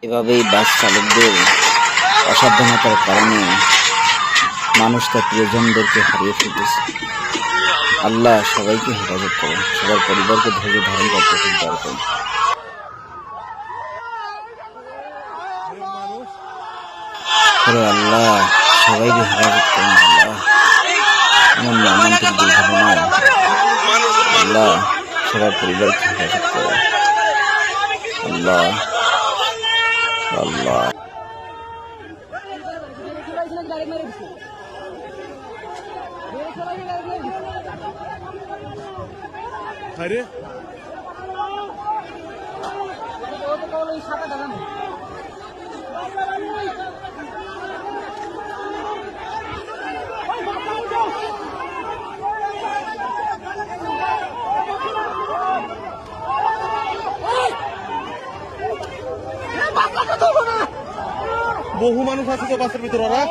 এভাবেই বাস চালকদের অসাবধানতার কারণে মানুষ তার প্রিয়জনদেরকে হারিয়ে ফেলতেছে। আল্লাহ সবাইকে হেফাজত করুন, সবার পরিবারকে ধৈর্য ধারণ করতে দরকার। আল্লাহ সবাইকে হেফাজত করুন। আল্লাহ এমন মর্মান্তিক দুর্ঘটনায় আল্লাহ সবার পরিবারকে হেফাজত করুন। আল্লাহ আল্লাহ আরে বহু মানুষ আছে তো বাসের ভিতরে। ওরা